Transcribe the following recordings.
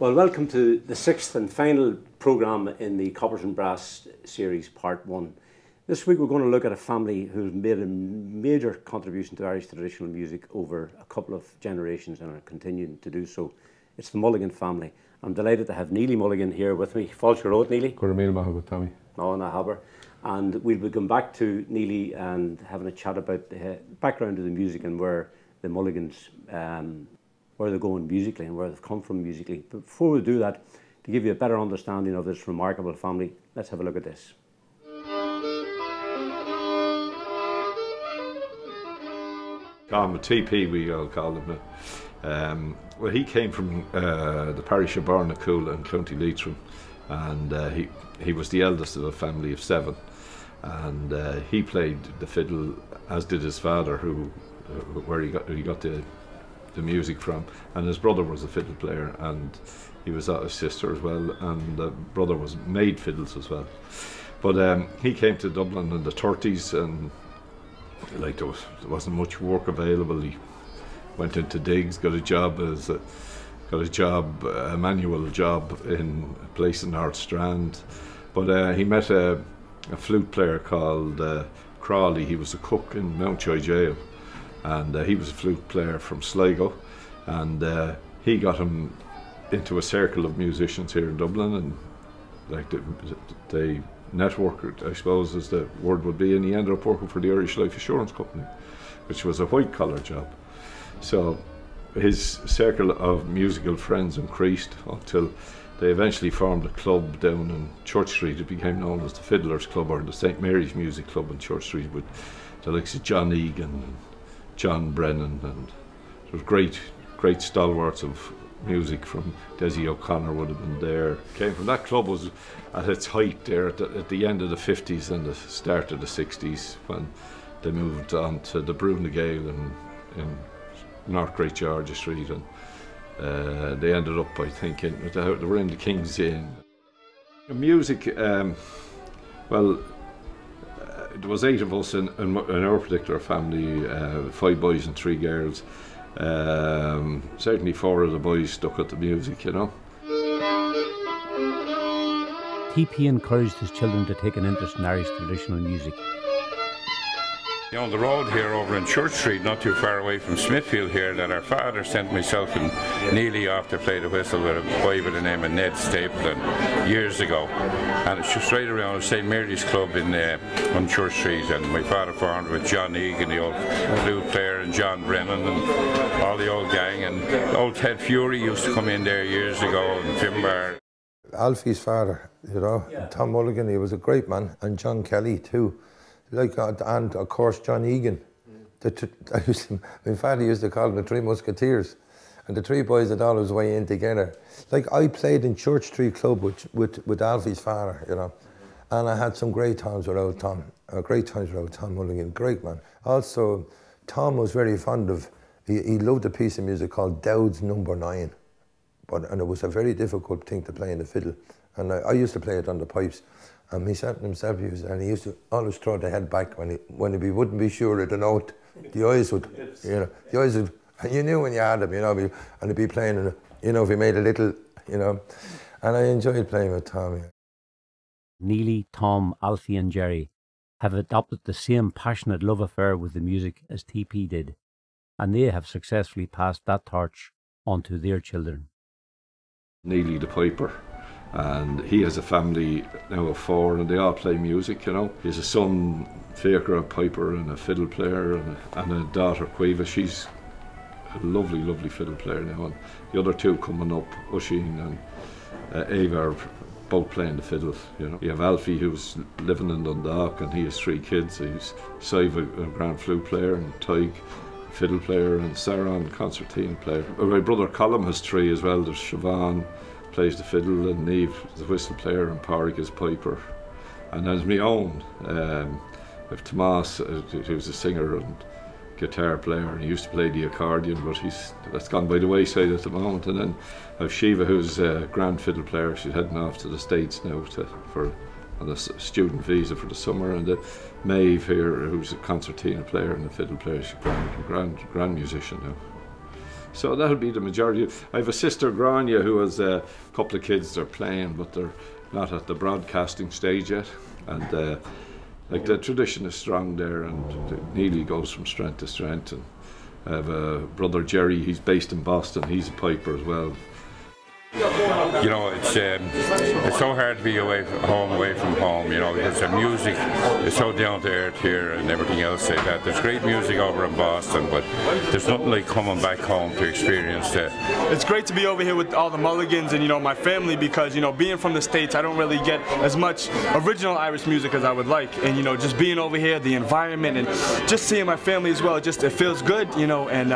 Well, welcome to the sixth and final programme in the Cobblestone Brass series, part 1. This week we're going to look at a family who's made a major contribution to Irish traditional music over a couple of generations and are continuing to do so. It's the Mulligan family. I'm delighted to have Neilidh Mulligan here with me. False your oath, Neilidh. Tommy. No, no, Haber. And we'll be going back to Neilidh and having a chat about the background of the music and where the Mulligans where they're going musically and where they've come from musically. But before we do that, to give you a better understanding of this remarkable family, let's have a look at this. Tom, TP we all call him. Well, he came from the parish of Barnacool in County Leitrim, and he was the eldest of a family of 7, and he played the fiddle, as did his father, where he got the music from, and his brother was a fiddle player, and he was his sister as well, and the brother made fiddles as well. But he came to Dublin in the 30s, and like there wasn't much work available. He went into digs, got a manual job in a place in North Strand. But he met a flute player called Crawley. He was a cook in Mountjoy Jail, and he was a flute player from Sligo, and he got him into a circle of musicians here in Dublin, and like they networked, I suppose as the word would be, and he ended up working for the Irish Life Assurance Company, which was a white collar job. So his circle of musical friends increased until they eventually formed a club down in Church Street. It became known as the Fiddlers Club, or the St Mary's Music Club in Church Street, with the likes of John Egan and John Brennan, and there was great stalwarts of music from Desi O'Connor would have been there. Came from that club, was at its height there at the end of the 50s and the start of the 60s, when they moved on to the Brunagale in North Great Georgia Street, and they ended up, I think, they were in the King's Inn. The music, well, there was 8 of us in our particular family, 5 boys and 3 girls. Certainly 4 of the boys stuck at the music, you know. TP encouraged his children to take an interest in Irish traditional music. You know, the road here over in Church Street, not too far away from Smithfield here, that our father sent myself and Neilidh off to play the whistle with a boy by the name of Ned Stapleton years ago. And it's just right around St Mary's Club on Church Street, and my father formed with John Egan, the old flute player, and John Brennan, and all the old gang, and old Ted Fury used to come in there years ago, and Finbar. Alfie's father, you know, Tom Mulligan, he was a great man, and John Kelly too. And of course John Egan. My father used to call them the 3 Musketeers, and the 3 boys that always went in together. Like, I played in Church Street Club with Alfie's father, you know, and I had some great times with old Tom. Tom Mulligan, great man. Also, Tom was very fond of, he loved a piece of music called Dowd's Number 9, and it was a very difficult thing to play in the fiddle, and I used to play it on the pipes. And he said to himself, and he used to always throw the head back when he wouldn't be sure of the note. The eyes would, and you knew when you had him, you know, and he'd be playing, you know, if he made a little, you know, and I enjoyed playing with Tommy. Neilidh, Tom, Alfie and Jerry have adopted the same passionate love affair with the music as TP did, and they have successfully passed that torch on to their children. Neilidh the piper, and he has a family now of 4, and they all play music, you know. He has a son, Faker, a piper and a fiddle player, and a daughter, Quiva. She's a lovely, lovely fiddle player now, and the other 2 coming up, Oisin and Ava, are both playing the fiddle, you know. You have Alfie, who's living in Dundalk, and he has 3 kids. He's Sive, a grand flute player, and Tig, fiddle player, and Saran, concertina player. My brother Colm has 3 as well. There's Siobhan, plays the fiddle, and Niamh, the whistle player, and Pádraig is piper. And there's my own, with Tomas, who's a singer and guitar player, and he used to play the accordion, but that's gone by the wayside at the moment. And then I have Shiva, who's a grand fiddle player. She's heading off to the States now on a student visa for the summer, and Maeve here, who's a concertina player and a fiddle player. She's a grand musician now. So that'll be the majority. I have a sister, Grania, who has a couple of kids they're playing, but they're not at the broadcasting stage yet. And like the tradition is strong there, and Neilidh goes from strength to strength. And I have a brother, Jerry, he's based in Boston, he's a piper as well. You know, it's so hard to be away from home, you know, because the music is so down to earth here and everything else like that. There's great music over in Boston, but there's nothing like coming back home to experience that. It's great to be over here with all the Mulligans and, you know, my family, because, you know, being from the States, I don't really get as much original Irish music as I would like. And, you know, just being over here, the environment, and just seeing my family as well, it feels good, you know, and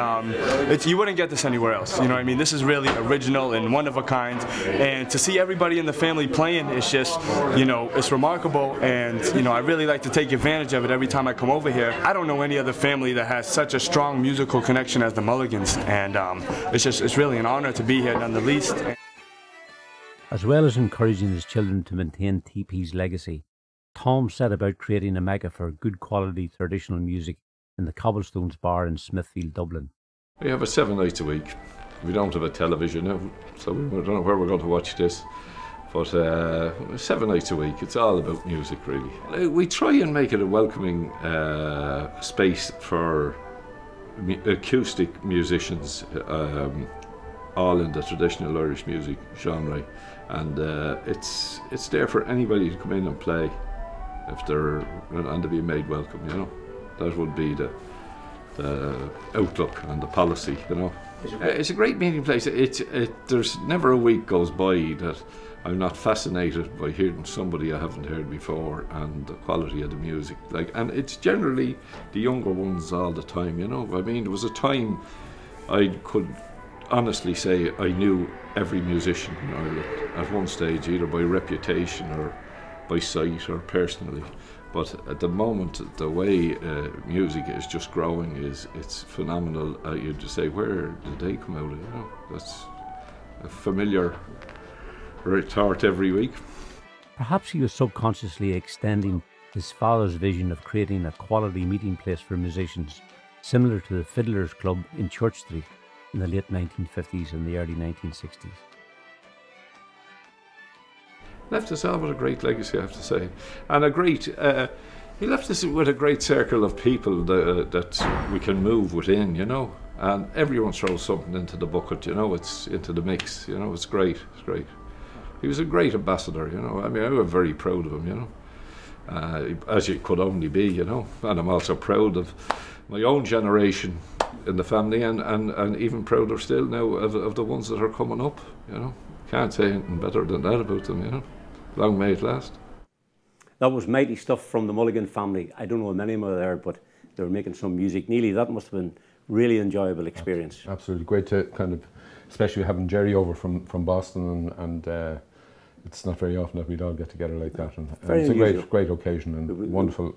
you wouldn't get this anywhere else, you know what I mean? This is really original and one of a kind, and to see everybody in the family playing, it's just, you know, it's remarkable. And, you know, I really like to take advantage of it every time I come over here. I don't know any other family that has such a strong musical connection as the Mulligans, and it's really an honor to be here none the least. As well as encouraging his children to maintain TP's legacy, Tom set about creating a mecca for good quality traditional music in the Cobblestones bar in Smithfield, Dublin. We have it 7 nights a week. We don't have a television now, so we don't know where we're going to watch this. But 7 nights a week, it's all about music, really. We try and make it a welcoming space for acoustic musicians, all in the traditional Irish music genre. And it's there for anybody to come in and play, if they're, and to be made welcome, you know. That would be the outlook and the policy, you know. It's a great meeting place. There's never a week goes by that I'm not fascinated by hearing somebody I haven't heard before, and the quality of the music. And it's generally the younger ones all the time, you know. I mean, there was a time I could honestly say I knew every musician in Ireland at one stage, either by reputation or by sight or personally. But at the moment, the way music is just growing it's phenomenal. You'd just say, where did they come out of? You know, that's a familiar retort every week. Perhaps he was subconsciously extending his father's vision of creating a quality meeting place for musicians, similar to the Fiddlers Club in Church Street in the late 1950s and the early 1960s. Left us all with a great legacy, I have to say, and a great. He left us with a great circle of people that we can move within, you know. And everyone throws something into the bucket, you know. It's into the mix, you know. It's great. It's great. He was a great ambassador, you know. I mean, I was very proud of him, you know, as you could only be, you know. And I'm also proud of my own generation in the family, and even prouder still now of the ones that are coming up, you know. Can't say anything better than that about them, you know. Long may it last. That was mighty stuff from the Mulligan family. I don't know how many were there, but they were making some music. Neilidh, that must have been really enjoyable experience. Absolutely great to kind of, especially having Jerry over from Boston, and it's not very often that we'd all get together like that. And it's a great occasion, and wonderful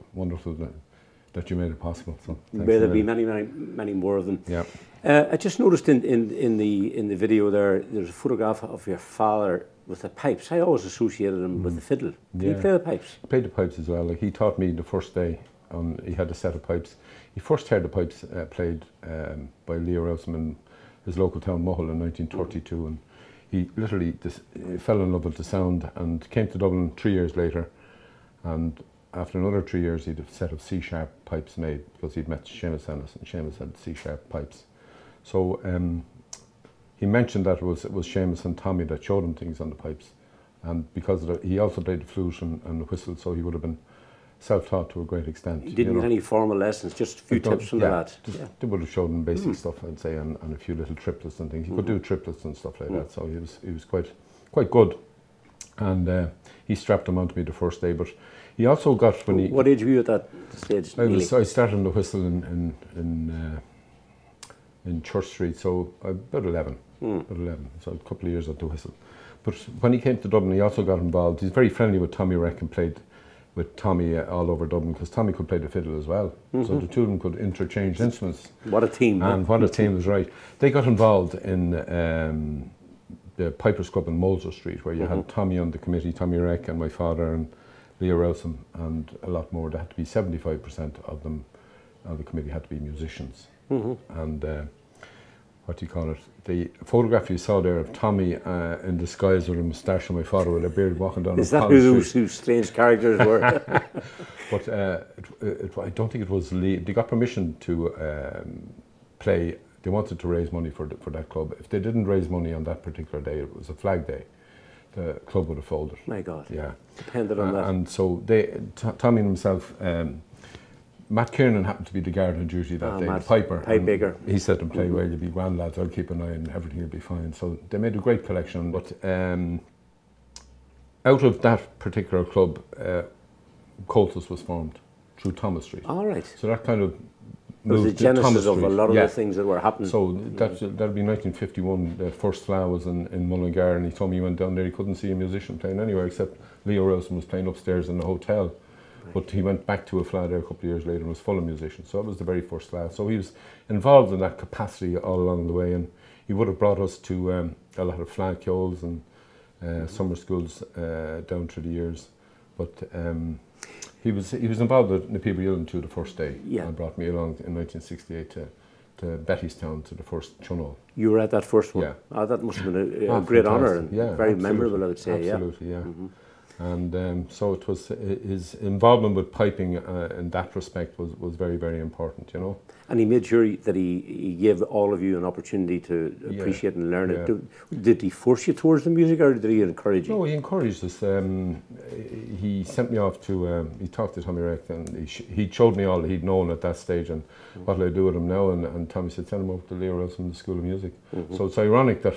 that you made it possible. So may there be many more of them. Yeah. I just noticed in the video there's a photograph of your father with the pipes. I always associated him with the fiddle. Did he play the pipes? He played the pipes as well. Like, he taught me the first day. He had a set of pipes. He first heard the pipes played by Leo Rowsome in his local town Mull in 1932, and he literally fell in love with the sound and came to Dublin 3 years later, and after another 3 years he had a set of C-sharp pipes made, because he'd met Seamus Ennis, and Seamus had C-sharp pipes. So he mentioned that it was Seamus and Tommy that showed him things on the pipes, and because of he also played the flute and the whistle, so he would have been self-taught to a great extent. He didn't have any formal lessons, just a few tips from the lads. They would have showed him basic stuff, I'd say, and a few little triplets and things. He could do triplets and stuff like that, so he was quite good. And he strapped them onto me the first day, but he also got when he... What age were you at that stage? I started on the whistle in Church Street, so about 11. So a couple of years at the whistle. But when he came to Dublin, he also got involved. He's very friendly with Tommy Reck and played with Tommy all over Dublin, because Tommy could play the fiddle as well. So the two of them could interchange instruments. What a team. And what a team was right. They got involved in the Pipers Club in Molesworth Street, where you had Tommy on the committee, Tommy Reck and my father and Leo Rowsome, and a lot more. There had to be 75% of them, of the committee had to be musicians. And what do you call it? The photograph you saw there of Tommy in disguise with a moustache and my father with a beard walking down. Is that who those two strange characters were? But I don't think it was Lee. They got permission to play. They wanted to raise money for that club. If they didn't raise money on that particular day, it was a flag day, the club would have folded. My God. Yeah. Depended on that. And so Tommy and himself, Matt Kiernan happened to be the guard on duty that day, the piper. Pipe baker. He said to him, play well, you'll be grand lads, I'll keep an eye and everything will be fine. So they made a great collection. But out of that particular club, Coltus was formed through Thomas Street. All right. So that kind of it was the genesis of a lot of yeah. the things that were happening. So that'd be 1951. The first Flower was in Mulligan, and he told me he went down there. He couldn't see a musician playing anywhere except Leo Wilson was playing upstairs in the hotel. Right. But he went back to a flat there a couple of years later and was full of musicians. So that was the very first Flower. So he was involved in that capacity all along the way, and he would have brought us to a lot of flag kyols and summer schools down through the years. But he was involved in the people Ill to the first day. Yeah. And brought me along in 1968 to Bettystown to the first Chunol. You were at that first one? Yeah. Oh, that must have been a great honour and very memorable, I would say. Absolutely, yeah. And so it was his involvement with piping in that respect was very, very important, you know. And he made sure that he gave all of you an opportunity to appreciate and learn it. Did he force you towards the music, or did he encourage you? No, he encouraged us. He sent me off to, he talked to Tommy Reck, and he showed me all that he'd known at that stage and what will I do with him now, and Tommy said, send him over to Leo Wilson, the School of Music. So it's ironic that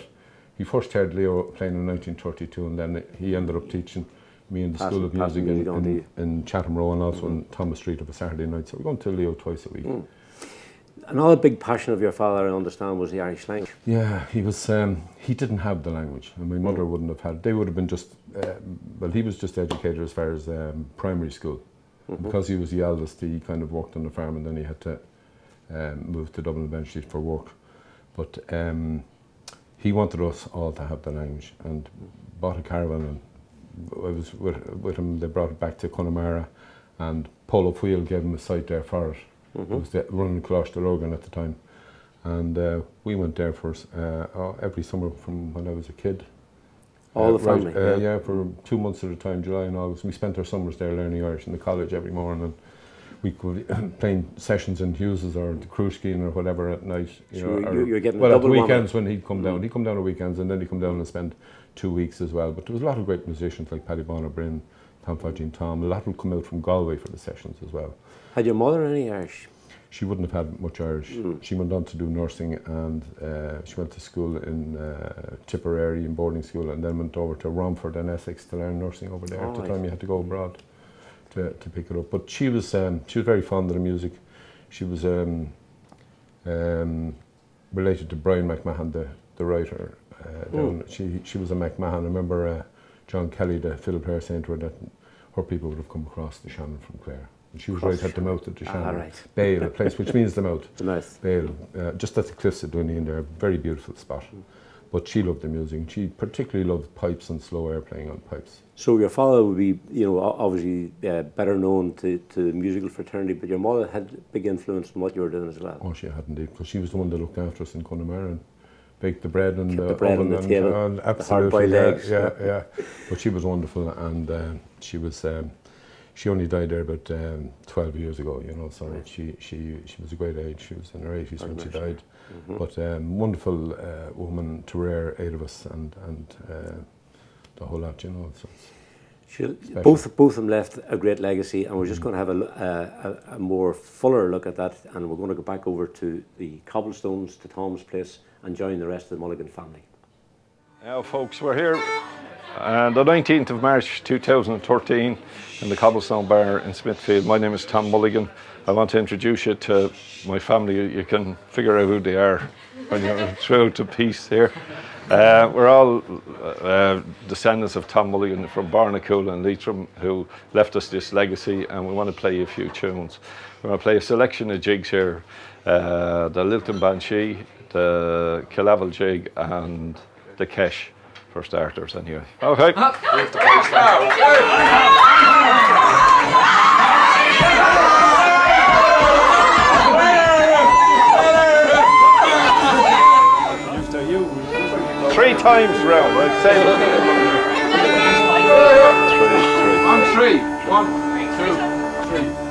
he first heard Leo playing in 1932, and then he ended up teaching me in the School of Music in Chatham Row, and also in Thomas Street of a Saturday night. So we're going to Leo twice a week. Another big passion of your father, I understand, was the Irish language. Yeah, he was. He didn't have the language, and my mother wouldn't have had. They would have been just. Well, he was just educated as far as primary school. Because he was the eldest, he kind of worked on the farm, and then he had to move to Dublin eventually for work. But he wanted us all to have the language, and bought a caravan. And I was with him. They brought it back to Connemara, and Polo Wheel gave him a site there for it. It was running Closter Logan at the time, and we went there for every summer from when I was a kid. All the family? Yeah, for 2 months at a time, July and August. We spent our summers there learning Irish in the college every morning, and we could playing sessions in Hughes's or the Cruiskeen or whatever at night. You're getting well, a at the double weekends when he'd come down. He'd come down on weekends, and then he'd come down and spend 2 weeks as well. But there was a lot of great musicians like Paddy Bonner Bryn, Tom Fodgine Tom. A lot would come out from Galway for the sessions as well. Had your mother any Irish? She wouldn't have had much Irish. She went on to do nursing, and she went to school in Tipperary in boarding school, and then went over to Romford in Essex to learn nursing over there. At the time you had to go abroad to pick it up. But she was very fond of the music. She was related to Brian McMahon, the writer. She was a McMahon. I remember John Kelly, the fiddle player, saying to her that her people would have come across the Shannon from Clare. And she was right at the mouth of the Shannon. Bale, a place which means the mouth. The mouth. Bale, just at the cliffs of Dooney in there, a very beautiful spot. But she loved the music. She particularly loved pipes and slow air playing on pipes. So your father would be, obviously better known to the musical fraternity, but your mother had big influence in what you were doing as well. Oh, she had indeed, because she was the one that looked after us in Connemara and baked the bread and the bread oven on the table, and absolutely, the hard-boiled eggs. Yeah. But she was wonderful, and she was. She only died there about 12 years ago, so right. she was a great age. She was in her 80s when she died. But wonderful woman to rear 8 of us and the whole lot, So both of them left a great legacy, and we're just going to have a more fuller look at that, and we're going to go back over to the Cobblestones, to Tom's place, and join the rest of the Mulligan family. Now, folks, we're here on the 19th of March 2013 in the Cobblestone Bar in Smithfield. My name is Tom Mulligan. I want to introduce you to my family. You can figure out who they are when you're through to piece here. We're all descendants of Tom Mulligan from Barnacool and Leitrim, who left us this legacy, and we want to play a few tunes. We're going to play a selection of jigs here, the Lilton Banshee, the Killavel jig, and the Kesh, for starters anyway. Okay. times round, I'd say. On three. 1, 2, 3.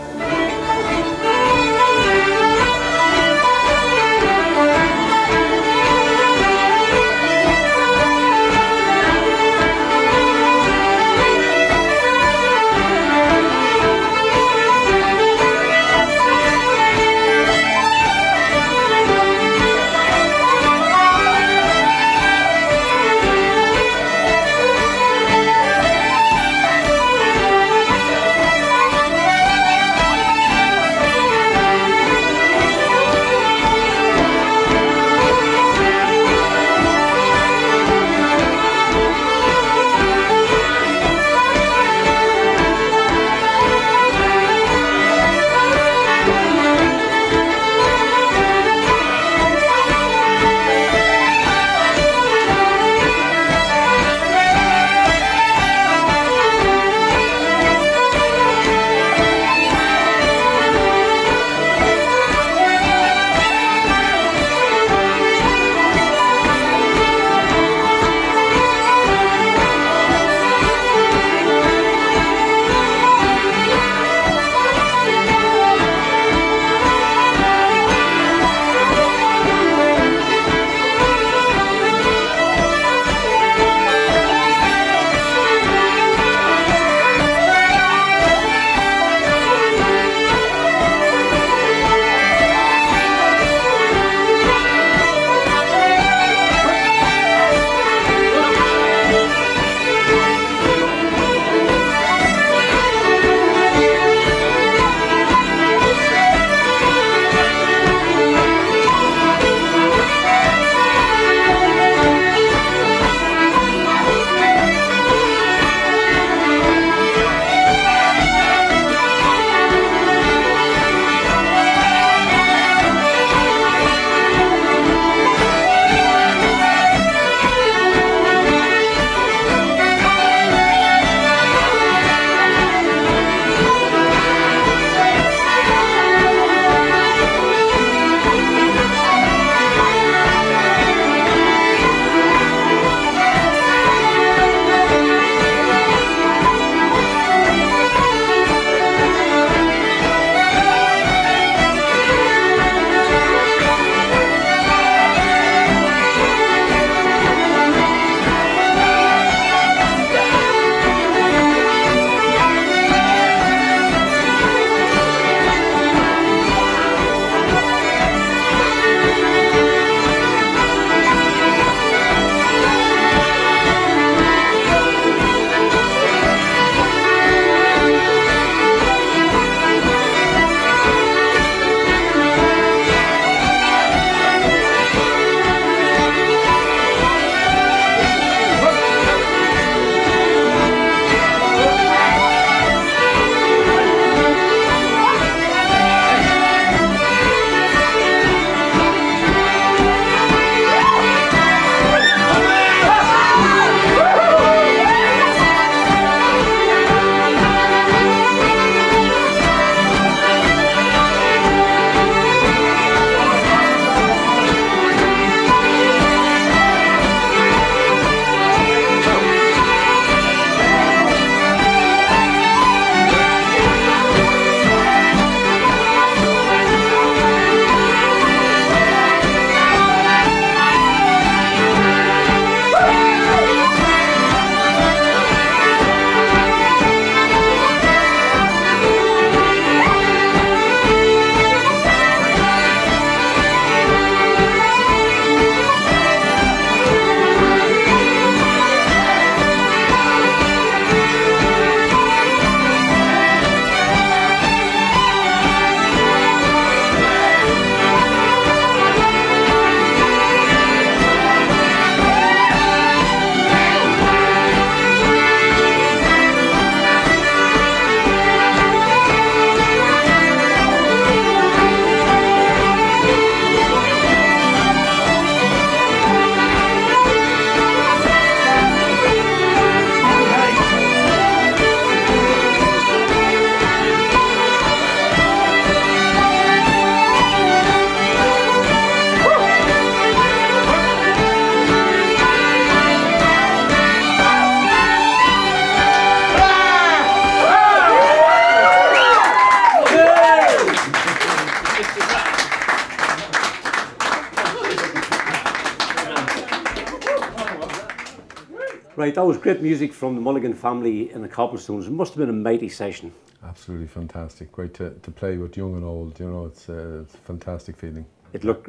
Right, that was great music from the Mulligan family in the Cobblestones. It must have been a mighty session. Absolutely fantastic. Great to play with young and old. You know, it's a fantastic feeling. It looked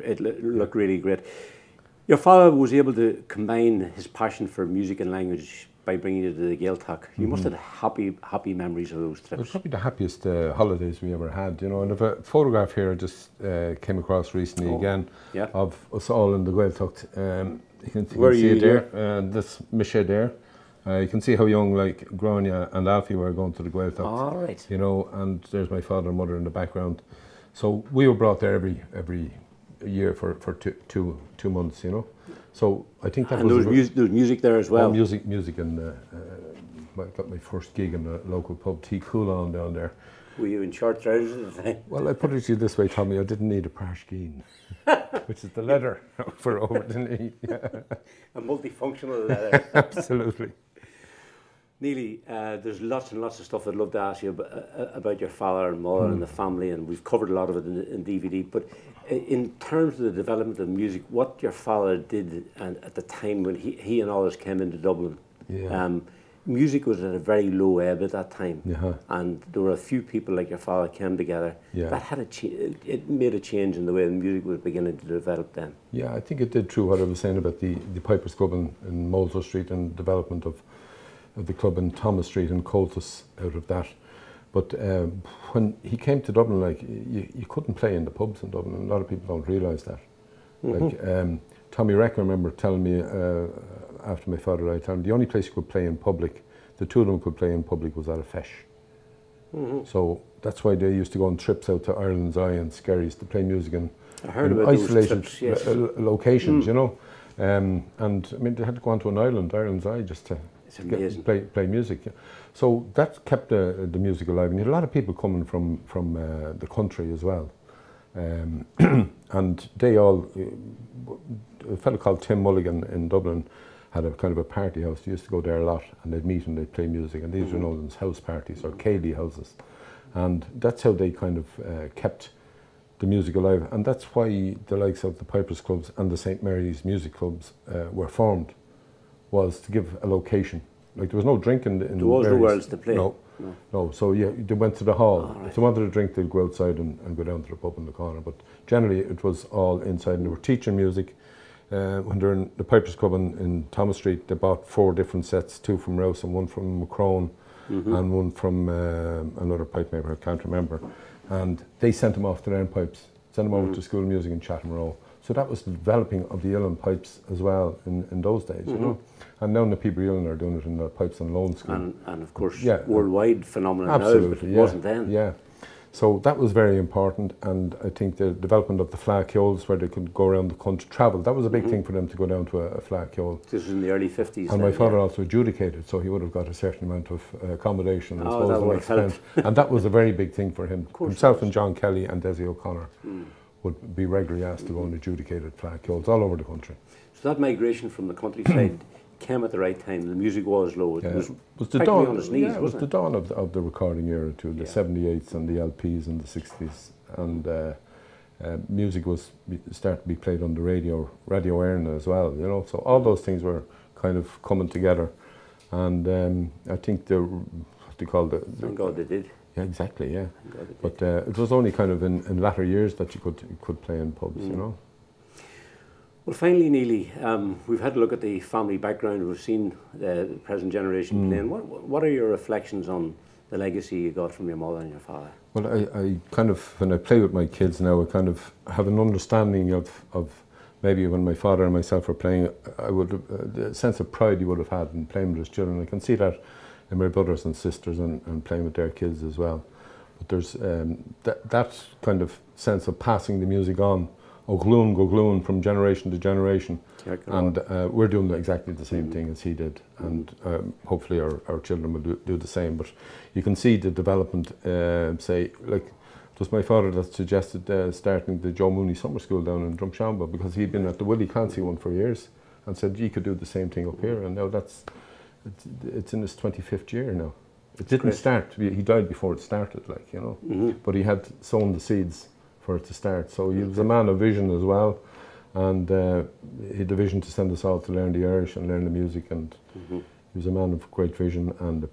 really great. Your father was able to combine his passion for music and language by bringing you to the Gaeltacht. You must have happy memories of those trips. It was probably the happiest holidays we ever had, you know. And I've a photograph here I just came across recently again of us all in the Gaeltacht. You can see it there. This Miché there. You can see how young, like, Grania and Alfie were going to the Gaeltacht. All right. You know, and there's my father and mother in the background. So we were brought there every year for two months, you know. So I think that was... And there was music there as well? Oh, music, and I got my first gig in a local pub, T. Coulon, down there. Were you in short trousers at the time? Well, I put it to you this way, Tommy, I didn't need a prashkeen, which is the leather for over the knee. Yeah. A multifunctional leather. Absolutely. Neilidh, there's lots and lots of stuff I'd love to ask you about your father and mother and the family, and we've covered a lot of it in DVD, but in terms of the development of music, what your father did and at the time when he and others came into Dublin, music was at a very low ebb at that time, and there were a few people like your father came together. That had it made a change in the way the music was beginning to develop then. Yeah, I think it did through what I was saying about the Pipers Club in Molesworth Street and development of the club in Thomas Street and Coltus out of that. But when he came to Dublin, like, you couldn't play in the pubs in Dublin. A lot of people don't realise that. Like Tommy Reck, I remember telling me after my father died, telling me the only place you could play in public, the two of them could play in public, was at a fesh. So that's why they used to go on trips out to Ireland's Eye and Skerries to play music in isolated locations, you know. And I mean, they had to go onto an island, Ireland's Eye, just to play music. So that kept the music alive. And you had a lot of people coming from the country as well. And they all, a fellow called Tim Mulligan in Dublin had a kind of a party house. They used to go there a lot and they'd meet and they'd play music. And these were known as house parties or Cayley houses. And that's how they kind of kept the music alive. And that's why the likes of the Pipers Clubs and the St. Mary's Music Clubs were formed, was to give a location. Like, there was no drinking in there was nowhere else to play. No. So yeah, they went to the hall. If they wanted a drink, they'd go outside and go down to the pub in the corner. But generally, it was all inside. And they were teaching music. When they're in the Pipers Club in Thomas Street, they bought 4 different sets: 2 from Rouse and 1 from Macrone, and 1 from another pipe maker, I can't remember. And they sent them off to learn pipes, sent them over to School of Music in Chatham Row. So that was the developing of the uilleann pipes as well in those days, you know. And now the people uilleann are doing it in the Pipes and Loan School. And of course, worldwide phenomenon now, but it wasn't then. Yeah. So that was very important, and I think the development of the flagyoles, where they could go around the country, travel, that was a big thing for them to go down to a flagyole. This was in the early 50s. And my father also adjudicated, so he would have got a certain amount of accommodation and and that was a very big thing for him. Himself and John Kelly and Desi O'Connor would be regularly asked to go and adjudicated flagyoles all over the country. So that migration from the countryside came at the right time. The music was low. It was the dawn on its knees, wasn't it? It was the dawn of the recording era too, the 78s and the LPs in the 60s. And music was starting to be played on the Radio Éireann as well, you know. So all those things were kind of coming together. And I think what they call thank God they did. Yeah, exactly, yeah. But it was only kind of in latter years that you could play in pubs, you know. Well, finally, Neilidh, we've had a look at the family background. We've seen the present generation playing. What are your reflections on the legacy you got from your mother and your father? Well, I kind of, when I play with my kids now, I kind of have an understanding of maybe when my father and myself were playing, I would the sense of pride you would have had in playing with his children. I can see that in my brothers and sisters and playing with their kids as well. But there's that kind of sense of passing the music on, O'Gloon go gloon, from generation to generation. And we're doing exactly the same thing as he did. And hopefully our children will do the same. But you can see the development, say, like, it was my father that suggested starting the Joe Mooney Summer School down in Drumshanbo, because he'd been at the Willie Clancy one for years and said, you could do the same thing up here. And now it's in its 25th year now. It didn't start, he died before it started, like, you know. But he had sown the seeds for it to start. So he was a man of vision as well. And he had the vision to send us all to learn the Irish and learn the music. And He was a man of great vision and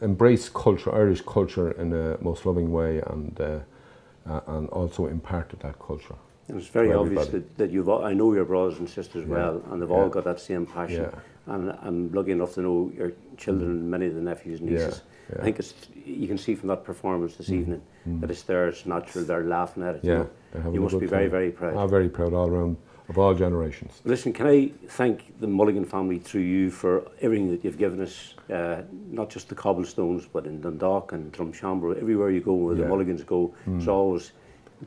embraced culture, Irish culture, in a most loving way, and also imparted that culture. And it's very obvious that you've, I know your brothers and sisters well, and they've all got that same passion. And I'm lucky enough to know your children, many of the nephews and nieces. I think you can see from that performance this evening that it's there, it's natural, they're laughing at it. You know. You must be very, very proud. I'm very proud all around, of all generations. Listen, can I thank the Mulligan family through you for everything that you've given us, not just the Cobblestones, but in Dundalk and Drumshanbo, everywhere you go, where the Mulligans go, it's always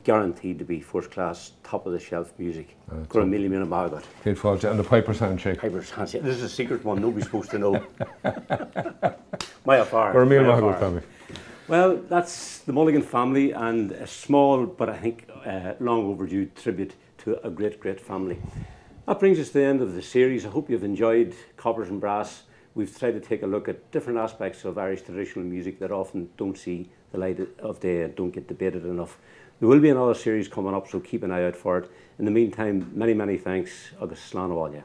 guaranteed to be first class, top of the shelf music. Got a million about it. And the Piper's handshake. Piper's handshake. This is a secret one, nobody's supposed to know. My affair. We're a Mulligan family. Well, that's the Mulligan family, and a small, but I think long overdue tribute to a great, great family. That brings us to the end of the series. I hope you've enjoyed Coppers and Brass. We've tried to take a look at different aspects of Irish traditional music that often don't see the light of day and don't get debated enough. There will be another series coming up, so keep an eye out for it. In the meantime, many, many thanks. Agus slán abhaile.